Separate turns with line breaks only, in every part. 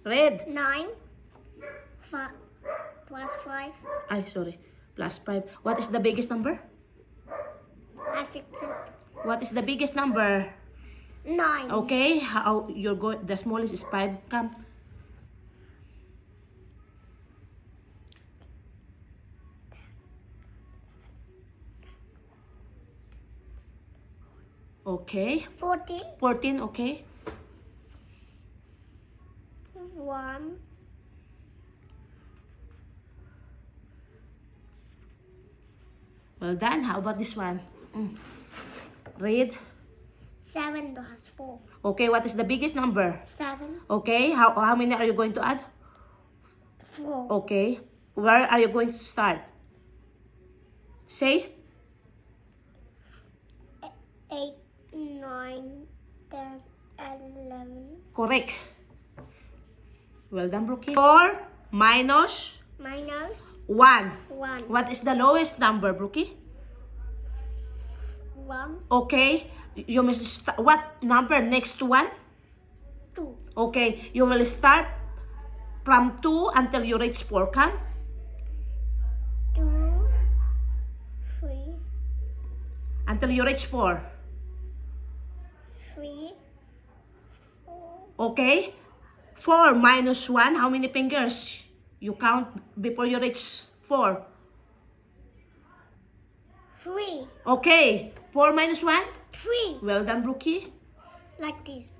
Red.
9. 5 plus 5.
Ay, sorry. Plus 5. What is the biggest number?
I fixed it.
What is the biggest number?
9.
Okay, how you're going? The smallest is 5. Come. Okay.
14.
14. Okay.
1.
Well done. How about this one? Read.
7 plus 4.
Okay, what is the biggest number?
7.
Okay, how many are you going to add?
4.
Okay. Where are you going to start? Say.
8, 9, 10, 11.
Correct. Well done, Brookie. 4 minus
Minus
1.
1.
What is the lowest number, Brookie?
1,
Okay. You must start. What number next to 1?
2.
Okay. You will start from 2 until you reach 4. Come.
2, 3,
Until you reach 4.
3, 4.
Okay. 4 minus 1. How many fingers? You count before you reach 4.
3.
Okay. 4 minus 1.
3.
Well done, Brookie.
Like this.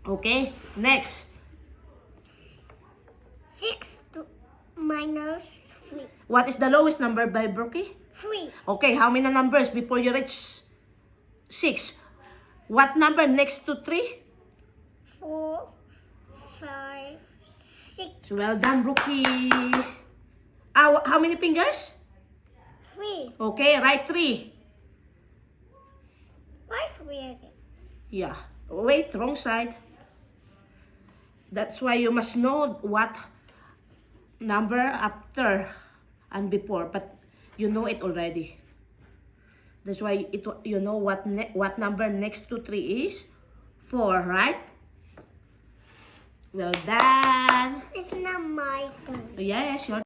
Okay. Next.
6 minus 3.
What is the lowest number by Brookie?
3.
Okay. How many numbers before you reach 6? What number next to 3?
4, 5, 6.
Well done, Brookie. How many fingers?
3.
Okay. Write 3.
Why 3 again?
Yeah. Wait, wrong side. That's why you must know what number after and before, but you know it already. That's why you know what number next to 3 is 4, right? Well done.
It's not my turn.
Yes, your